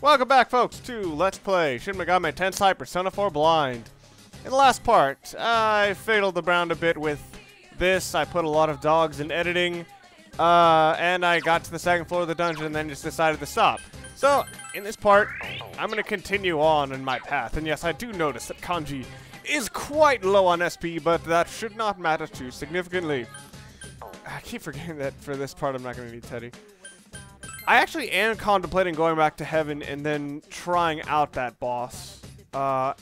Welcome back, folks, to Let's Play Shin Megami Tensei Persona 4 Blind. In the last part, I fiddled around a bit with this. I put a lot of dogs in editing, and I got to the second floor of the dungeon and then just decided to stop. So, in this part, I'm going to continue on in my path. And yes, I do notice that Kanji is quite low on SP, but that should not matter too significantly. I keep forgetting that for this part I'm not going to need Teddy. I actually am contemplating going back to heaven and then trying out that boss. I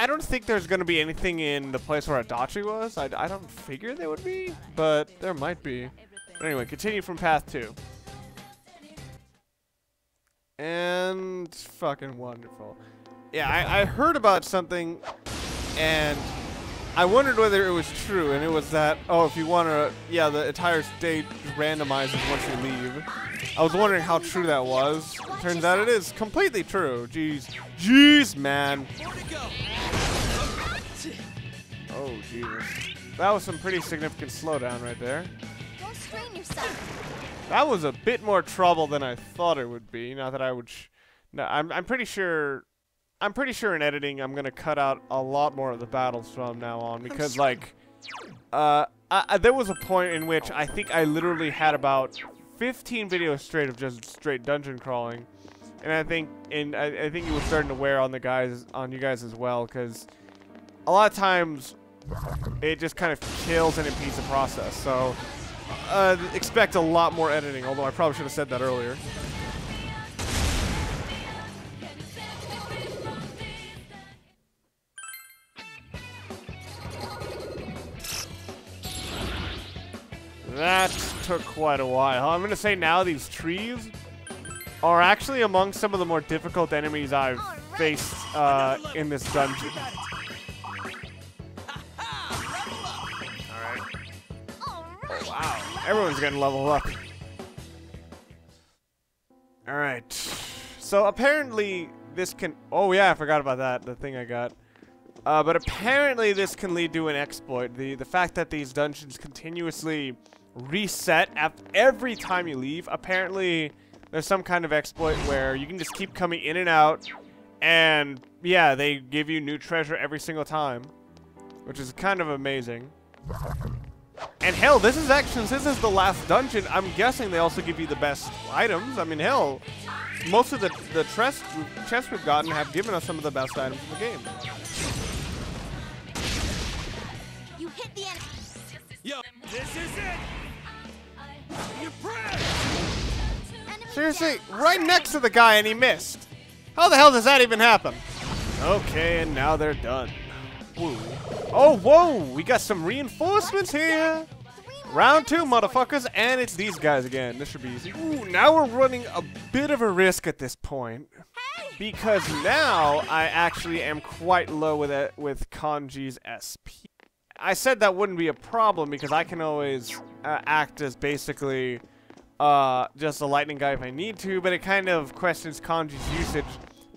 don't think there's going to be anything in the place where Adachi was. I don't figure there would be, but there might be. But anyway, continue from path 2. And fucking wonderful. Yeah, I heard about something, and I wondered whether it was true, and it was that, oh, if you want to, yeah, the entire stage randomizes once you leave. I was wondering how true that was. Turns out it is completely true. Jeez. Jeez, man. Oh, Jesus. That was some pretty significant slowdown right there. Don't strain yourself. That was a bit more trouble than I thought it would be. Not that I would... no, I'm pretty sure... I'm pretty sure in editing I'm gonna cut out a lot more of the battles from now on because, like, there was a point in which I think I literally had about 15 videos straight of just straight dungeon crawling, and I think it was starting to wear on you guys as well, because a lot of times it just kind of kills and impedes the process. So expect a lot more editing. Although I probably should have said that earlier. That took quite a while. I'm gonna say now these trees are actually among some of the more difficult enemies I've faced in this dungeon. Alright. Oh, wow. Everyone's getting leveled up. Alright. So apparently this can... oh yeah, I forgot about that. The thing I got. But apparently this can lead to an exploit. The fact that these dungeons continuously reset every time you leave. Apparently there's some kind of exploit where you can just keep coming in and out, and yeah, they give you new treasure every single time, which is kind of amazing. And hell, this is actually, since this is the last dungeon, I'm guessing they also give you the best items. I mean, hell, most of the chests we've gotten have given us some of the best items in the game. You hit the enemy. Yo, this is it. You're proud. Seriously, right next to the guy and he missed. How the hell does that even happen? Okay, and now they're done. Woo. Oh, whoa, we got some reinforcements here. Round 2, motherfuckers, and it's these guys again. This should be easy. Ooh, now we're running a bit of a risk at this point, because now I actually am quite low with Kanji's SP. I said that wouldn't be a problem because I can always act as basically just a lightning guy if I need to, but it kind of questions Kanji's usage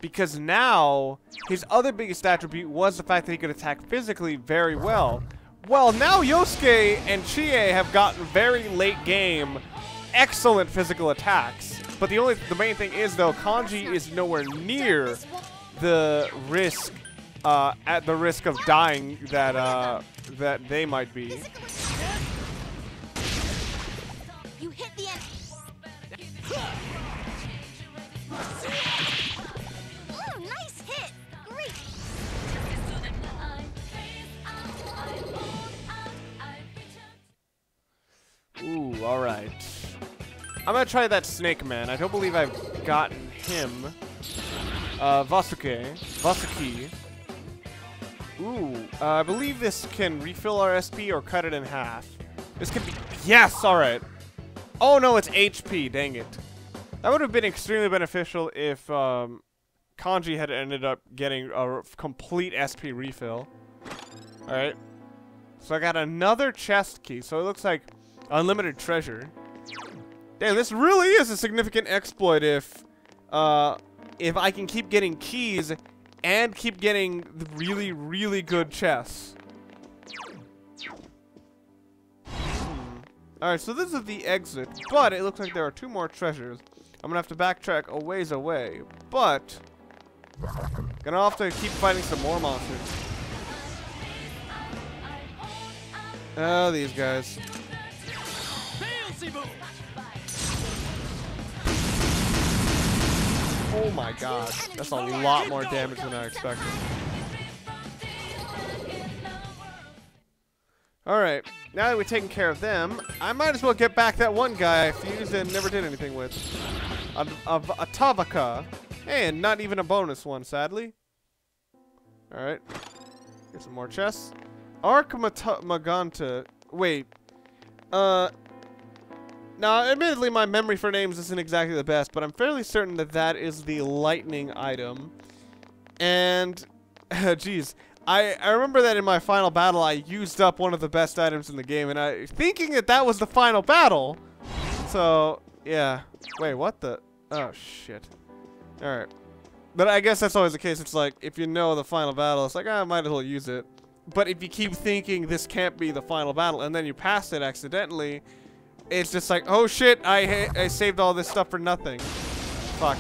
because now his other biggest attribute was the fact that he could attack physically very well. Well, now Yosuke and Chie have gotten very late game excellent physical attacks, but the main thing is though Kanji is nowhere near the risk at the risk of dying that they might be. You hit the enemy. Oh, nice hit. Great. Ooh, all right. I'm gonna try that snake man. I don't believe I've gotten him. Vasuki. Ooh, I believe this can refill our SP or cut it in half. This could be... yes, alright. Oh no, it's HP, dang it. That would have been extremely beneficial if Kanji had ended up getting a complete SP refill. Alright. So I got another chest key, so it looks like unlimited treasure. Damn, this really is a significant exploit if I can keep getting keys and keep getting the really, really good chests. Alright, so this is the exit, but it looks like there are 2 more treasures. I'm gonna have to backtrack a ways away, but gonna have to keep fighting some more monsters. Oh, these guys. Oh my god, that's a lot more damage than I expected. Alright, now that we've taken care of them, I might as well get back that one guy I fused and never did anything with. A Tavaka. And not even a bonus one, sadly. Alright. Get some more chests. Maganta. Wait. Now, admittedly, my memory for names isn't exactly the best, but I'm fairly certain that that is the lightning item. And, geez, I remember that in my final battle, I used up one of the best items in the game, and thinking that that was the final battle. So, yeah. Wait, what the? Oh, shit. Alright. But I guess that's always the case. It's like, if you know the final battle, it's like, I might as well use it. But if you keep thinking this can't be the final battle, and then you pass it accidentally, it's just like, oh shit, I saved all this stuff for nothing. Fuck.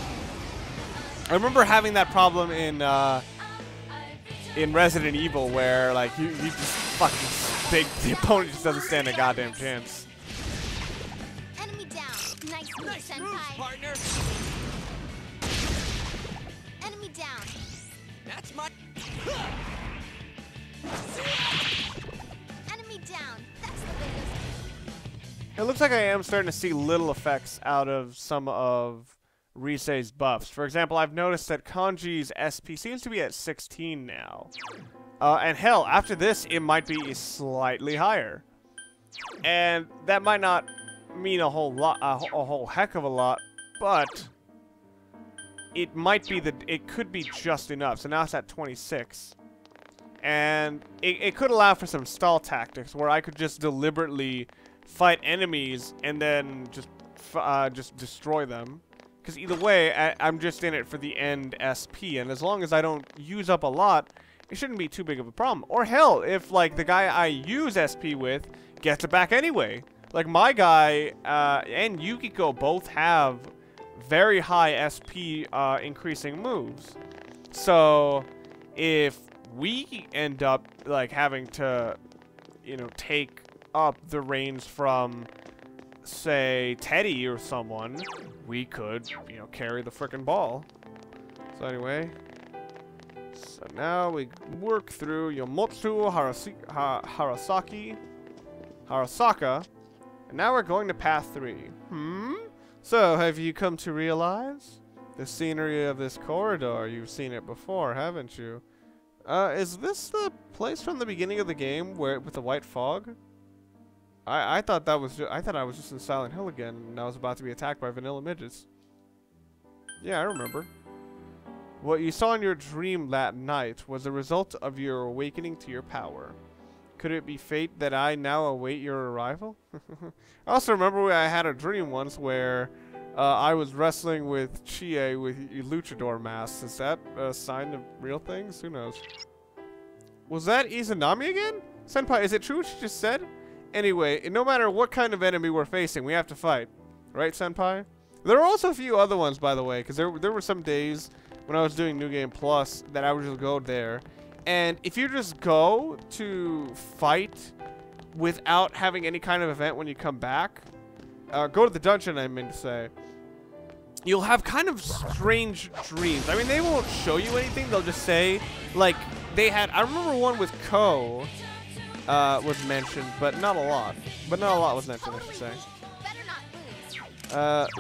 I remember having that problem in Resident Evil where, like, you just fucking, the opponent just doesn't stand a goddamn chance. Enemy down. Nice move, senpai. Partner. Enemy down. That's my. Enemy down. That's the way to It looks like I am starting to see little effects out of some of Risei's buffs. For example, I've noticed that Kanji's SP seems to be at 16 now. And hell, after this, it might be slightly higher. And that might not mean a whole lot, a whole heck of a lot, but it might be it could be just enough. So now it's at 26. And it could allow for some stall tactics where I could just deliberately fight enemies and then just destroy them. Because either way, I'm just in it for the end SP, and as long as I don't use up a lot, it shouldn't be too big of a problem. Or hell, if like the guy I use SP with gets it back anyway. Like my guy and Yukiko both have very high SP increasing moves. So if we end up like having to, you know, take up the reins from, say, Teddy or someone, we could, you know, carry the frickin' ball. So anyway, so now we work through Yomotsu, Hirasaka, and now we're going to path 3. So have you come to realize the scenery of this corridor? You've seen it before, haven't you? Is this the place from the beginning of the game where with the white fog? I thought that was I thought I was just in Silent Hill again, and I was about to be attacked by vanilla midgets. Yeah, I remember. What you saw in your dream that night was the result of your awakening to your power. Could it be fate that I now await your arrival? I also remember I had a dream once where I was wrestling with Chie with luchador masks. Is that a sign of real things? Who knows? Was that Izanami again? Senpai, is it true what you just said? Anyway, no matter what kind of enemy we're facing, we have to fight. Right, Senpai? There are also a few other ones, by the way, because there were some days when I was doing New Game Plus that I would just go there. And if you just go to fight without having any kind of event when you come back, go to the dungeon, I mean to say, you'll have kind of strange dreams. I mean, they won't show you anything. They'll just say, like, they had... I remember one with Ko was mentioned, but not a lot. But not a lot was mentioned, I should say.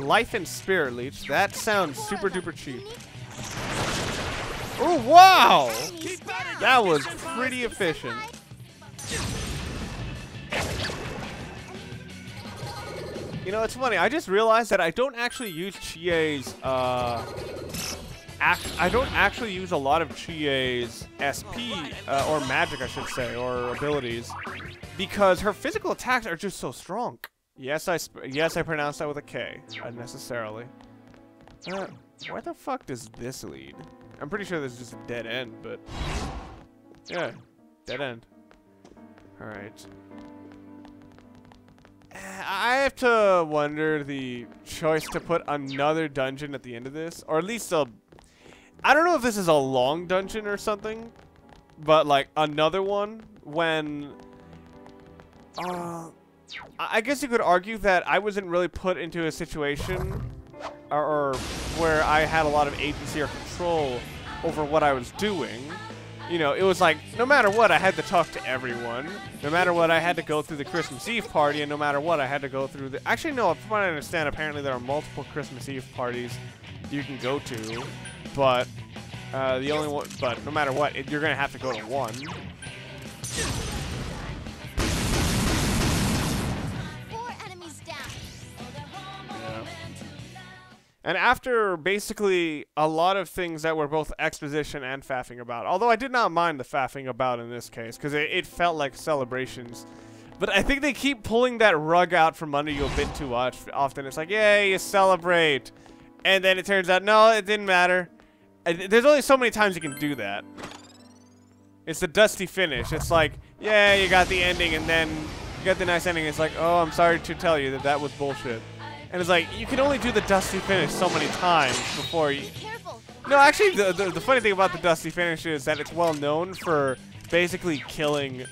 Life and Spirit Leech. That sounds super duper cheap. Oh, wow! That was pretty efficient. You know, it's funny. I just realized that I don't actually use Chie's, I don't actually use a lot of Chie's SP, or magic, I should say, or abilities, because her physical attacks are just so strong. Yes, I pronounced that with a K, unnecessarily. Where the fuck does this lead? I'm pretty sure this is just a dead end, but... yeah, dead end. Alright. I have to wonder the choice to put another dungeon at the end of this, or at least a. I don't know if this is a long dungeon or something, but like another one when. I guess you could argue that I wasn't really put into a situation or where I had a lot of agency or control over what I was doing. You know, it was like, no matter what, I had to talk to everyone. No matter what, I had to go through the Christmas Eve party, and no matter what, I had to go through the... Actually, no, from what I understand, apparently there are multiple Christmas Eve parties you can go to, but the only one... But no matter what, you're going to have to go to one. 4 enemies down. Yeah. And after basically a lot of things that were both exposition and faffing about, although I did not mind the faffing about in this case, because it felt like celebrations. But I think they keep pulling that rug out from under you a bit too much. Often it's like, yay, you celebrate. And then it turns out, no, it didn't matter. There's only so many times you can do that. It's the dusty finish. It's like, yeah, you got the ending, and then you got the nice ending. It's like, oh, I'm sorry to tell you that that was bullshit. And it's like, you can only do the dusty finish so many times before you... Careful. No, actually, the funny thing about the dusty finish is that it's well known for basically killing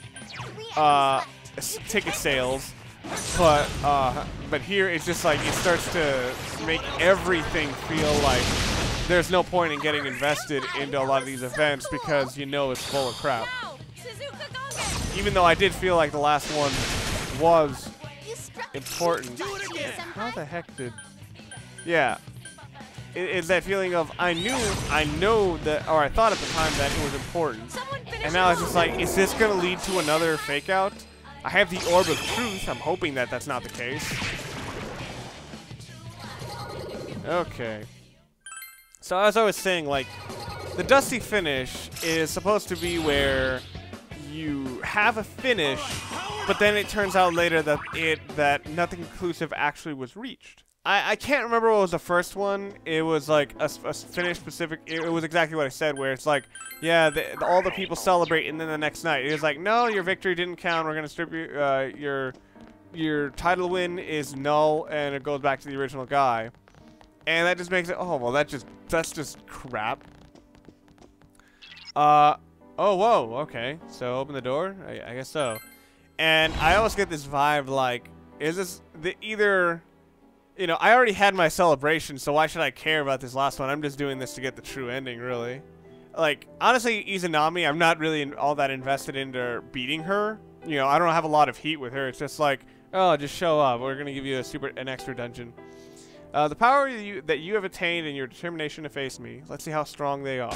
ticket sales. But here it's just like, it starts to make everything feel like there's no point in getting invested into a lot of these events because you know it's full of crap. Even though I did feel like the last one was important. How the heck did... Yeah. It's that feeling of, I know that, or I thought at the time that it was important. And now it's just like, is this going to lead to another fake out? I have the Orb of Truth. I'm hoping that that's not the case. Okay. So as I was saying, like, the dusty finish is supposed to be where you have a finish, but then it turns out later that nothing conclusive actually was reached. I can't remember what was the first one. It was like a finish specific. It was exactly what I said, where it's like, yeah, all the people celebrate, and then the next night it was like, no, your victory didn't count. We're gonna strip you. Your title win is null, and it goes back to the original guy. And that just makes it. Oh well, that's just crap. Oh whoa, okay. So open the door. I guess so. And I always get this vibe like, is this either? You know, I already had my celebration, so why should I care about this last one? I'm just doing this to get the true ending, really. Like, honestly, Izanami, I'm not really all that invested into beating her. You know, I don't have a lot of heat with her. It's just like, oh, just show up. We're going to give you an extra dungeon. The power that you have attained and your determination to face me. Let's see how strong they are.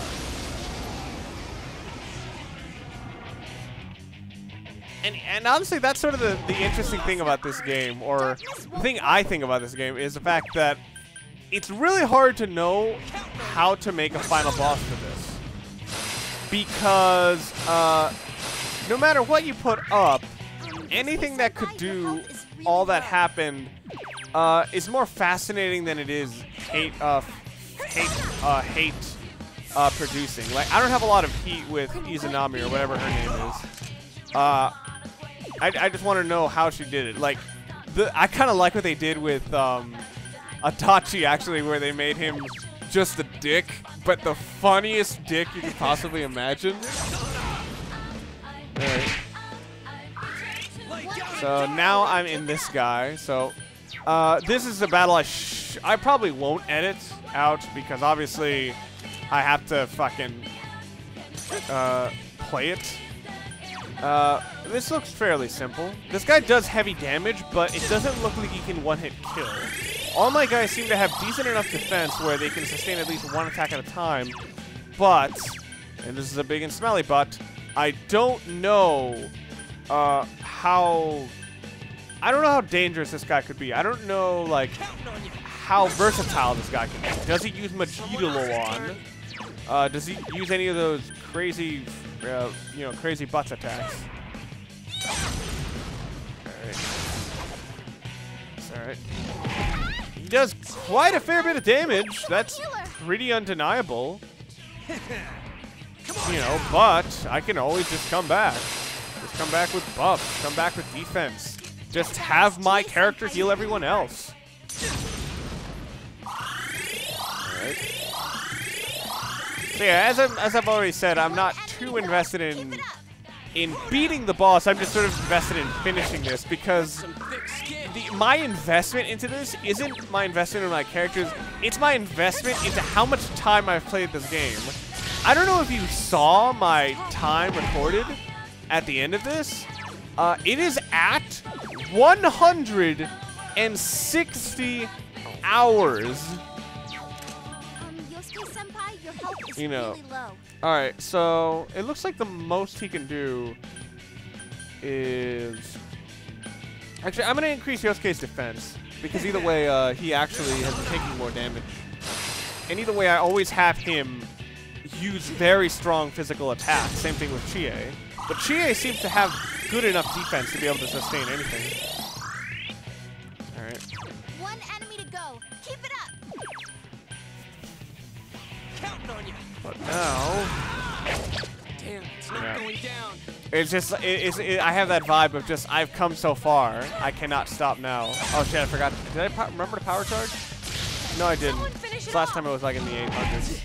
And honestly, that's sort of the interesting thing about this game, or the thing I think about this game, is the fact that it's really hard to know how to make a final boss for this. Because no matter what you put up, anything that could do all that happened is more fascinating than it is hate producing. Like, I don't have a lot of heat with Izanami or whatever her name is. I just want to know how she did it. Like, I kind of like what they did with Itachi, actually, where they made him just a dick, but the funniest dick you could possibly imagine. Alright. So now I'm in this guy. So this is a battle I probably won't edit out because obviously I have to fucking play it. This looks fairly simple. This guy does heavy damage, but it doesn't look like he can one-hit kill. All my guys seem to have decent enough defense where they can sustain at least one attack at a time, but, and this is a big and smelly but, I don't know how dangerous this guy could be. I don't know, like, how versatile this guy can be. Does he use Majidolo on? Does he use any of those crazy... you know, crazy butts attacks. Alright. He does quite a fair bit of damage. That's pretty undeniable. You know, but I can always just come back. Just come back with buffs. Come back with defense. just have my character heal everyone else. Alright. So yeah, as I've already said, I'm not too invested in beating the boss. I'm just sort of invested in finishing this because my investment into this isn't my investment in my characters. It's my investment into how much time I've played this game. I don't know if you saw my time recorded at the end of this. It is at 160 hours. Yosuke-senpai, your health is You know. really low. Alright, so it looks like the most he can do is... Actually, I'm going to increase Yosuke's defense, because either way, he actually has been taking more damage. And either way, I always have him use very strong physical attacks. Same thing with Chie. But Chie seems to have good enough defense to be able to sustain anything. Alright. One enemy to go. Keep it up. Counting on you. But now... Damn, it's not going down. It's just, I have that vibe of just, I've come so far, I cannot stop now. Oh shit, I forgot. Did I remember to power charge? No, I didn't. This last time it was like in the 800s.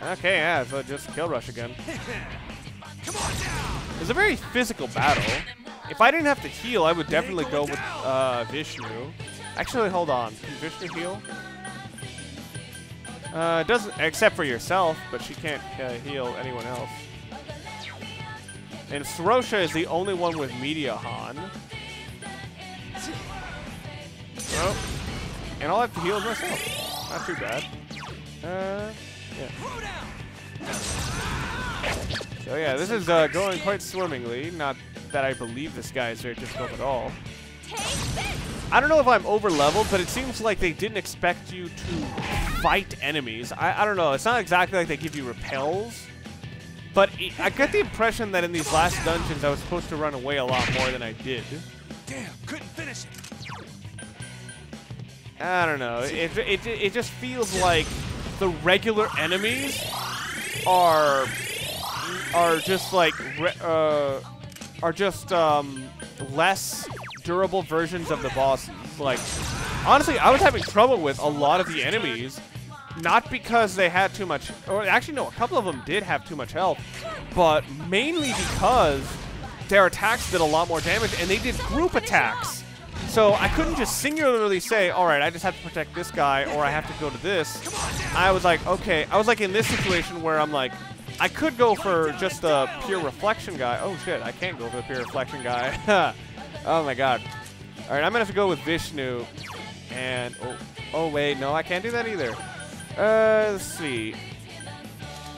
Okay, yeah, so just kill rush again. Come on down. It's a very physical battle. If I didn't have to heal, I would definitely go with Vishnu. Actually, hold on. Can Vishnu heal? Doesn't, except for yourself, but she can't heal anyone else. And Sorosha is the only one with Media Han. Oh. And I'll have to heal myself. Not too bad. Yeah. So yeah, this is going quite swimmingly. Not that I believe this guy is very difficult at all. I don't know if I'm over leveled, but it seems like they didn't expect you to fight enemies. I don't know. It's not exactly like they give you repels, but I get the impression that in these last dungeons I was supposed to run away a lot more than I did. Damn, couldn't finish it. I don't know. It just feels like the regular enemies are just like less durable versions of the bosses. Like, honestly, I was having trouble with a lot of the enemies, not because they had too much, or actually no, a couple of them did have too much health, but mainly because their attacks did a lot more damage, and they did group attacks. So I couldn't just singularly say, all right, I just have to protect this guy, or I have to go to this. I was like, okay, I was like in this situation where I'm like, I could go for just a pure reflection guy. Oh shit, I can't go for the pure reflection guy. Oh my god. All right, I'm gonna have to go with Vishnu, and oh wait, no, I can't do that either. Let's see.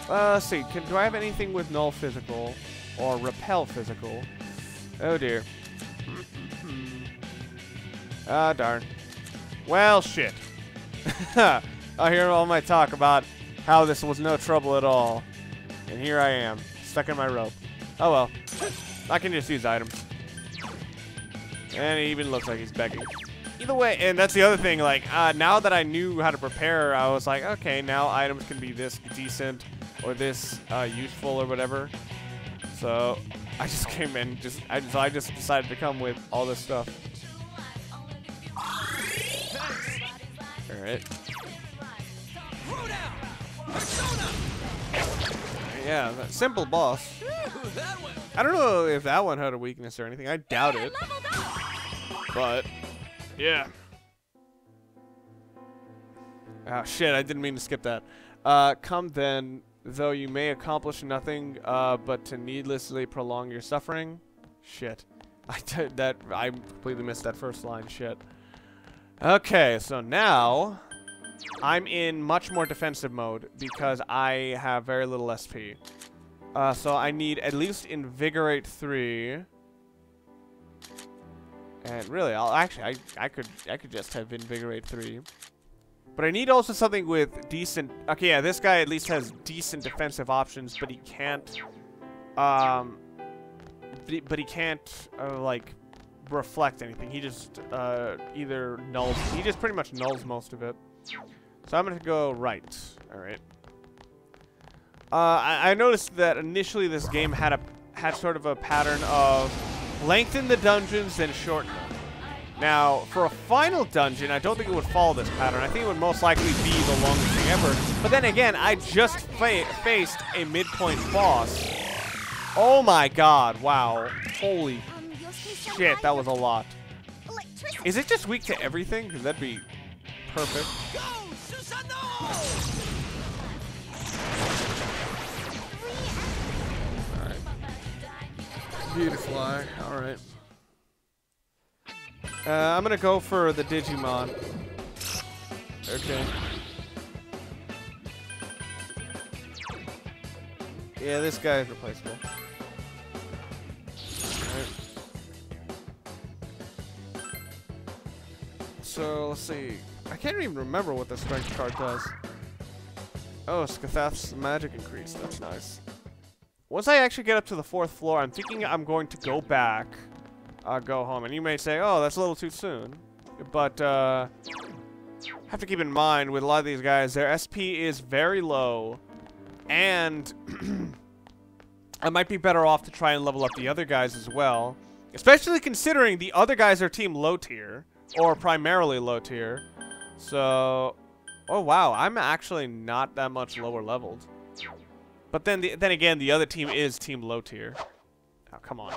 Do I have anything with null physical or repel physical? Oh dear. Ah, darn. Well, shit. I hear all my talk about how this was no trouble at all. And here I am, stuck in my rope. Oh well. I can just use items. And it even looks like he's begging. Either way, and that's the other thing, like, now that I knew how to prepare, I was like, okay, now items can be this decent or this useful or whatever. So I just came in, I just decided to come with all this stuff. Alright. Yeah, that simple boss. I don't know if that one had a weakness or anything. I doubt it. But, yeah. Oh, shit, I didn't mean to skip that. Come then, though you may accomplish nothing, but to needlessly prolong your suffering. Shit. I completely missed that first line. Shit. Okay, so now I'm in much more defensive mode because I have very little SP. So I need at least Invigorate 3. And really, I could just have Invigorate 3. But I need also something with decent... Okay, yeah, this guy at least has decent defensive options, but he can't... but he can't, like, reflect anything. He just, either nulls... He just pretty much nulls most of it. So I'm gonna go right. Alright. I noticed that initially this game had sort of a pattern of lengthen the dungeons, then shorten them. Now, for a final dungeon, I don't think it would follow this pattern. I think it would most likely be the longest thing ever. But then again, I just faced a midpoint boss. Oh my god, wow. Holy shit, that was a lot. Is it just weak to everything? Because that'd be perfect. Go, Susanoo! Beautiful eye. Alright. I'm gonna go for the Digimon. Okay. Yeah, this guy is replaceable. Alright. So, let's see. I can't even remember what the strength card does. Oh, Skathath's magic increase. That's nice. Once I actually get up to the 4th floor, I'm thinking I'm going to go back, go home. And you may say, oh, that's a little too soon. But, have to keep in mind, with a lot of these guys, their SP is very low. And I might be better off to try and level up the other guys as well. Especially considering the other guys are team low tier. Or primarily low tier. So, oh wow, I'm actually not that much lower leveled. But then again, the other team is team low tier. Oh, come on.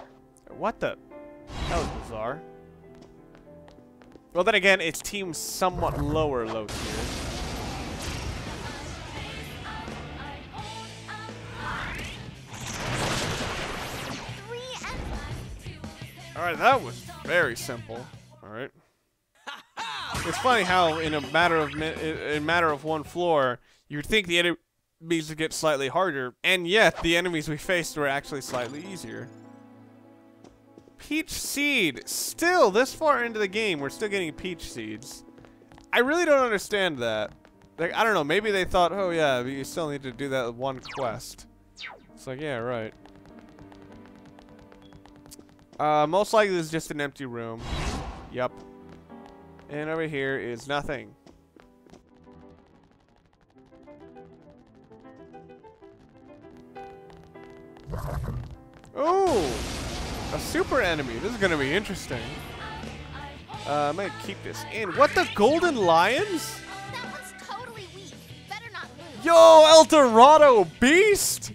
What the? That was bizarre. Well, then again, it's team somewhat lower low tier. Alright, that was very simple. Alright. It's funny how in a matter of one floor, you'd think the enemies would get slightly harder, and yet the enemies we faced were actually slightly easier. Peach Seed! Still, this far into the game, we're still getting Peach Seeds. I really don't understand that. Like, I don't know, maybe they thought, oh yeah, but you still need to do that one quest. It's like, yeah, right. Most likely this is just an empty room. Yup. And over here is nothing. Oh! A super enemy. This is gonna be interesting. I might keep this in. What, the golden lions? That one's totally weak. Better not move. Yo, El Dorado Beast!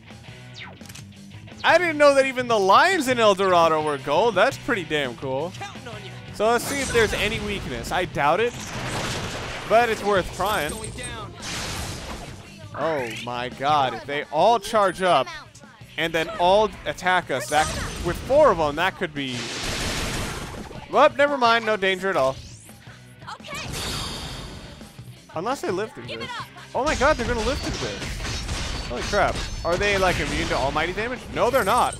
I didn't know that even the lions in El Dorado were gold. That's pretty damn cool. Counting on you. So let's see if there's any weakness. I doubt it, but it's worth trying. Going down. Oh my god, if they all charge up and then all attack us, that with 4 of them, that could be... Well, never mind, no danger at all. Okay. Unless they live through this. Oh my god, they're gonna live through this. Holy crap. Are they like immune to almighty damage? No, they're not.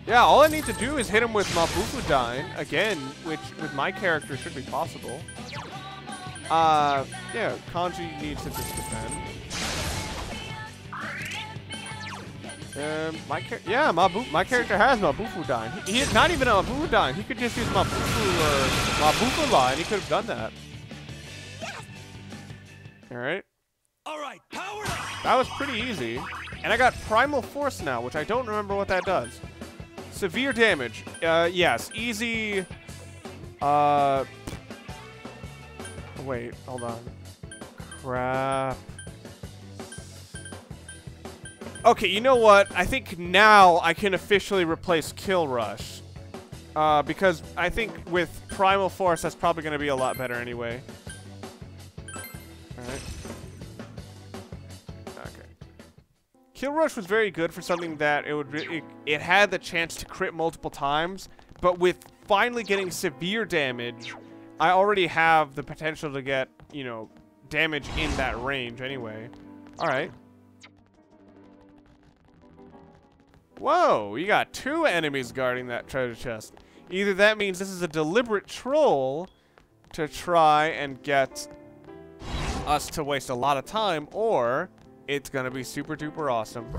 Yeah, all I need to do is hit him with Mabufudyne, again, which with my character should be possible. Yeah, Kanji needs to just defend. My character has Mabufudyne. He's not even a Mabufudyne. He could just use Mabufu or Mabufula, and he could have done that. Alright. Alright, power up! That was pretty easy. And I got Primal Force now, which I don't remember what that does. Severe damage. Yes. Easy. Wait, hold on. Crap. Okay, you know what? I think now I can officially replace Kill Rush. Because I think with Primal Force, that's probably going to be a lot better anyway. Alright. Okay. Kill Rush was very good for something that it had the chance to crit multiple times, but with finally getting severe damage, I already have the potential to get, you know, damage in that range anyway. Alright. Whoa, you got 2 enemies guarding that treasure chest. Either that means this is a deliberate troll to try and get us to waste a lot of time, or it's gonna be super duper awesome.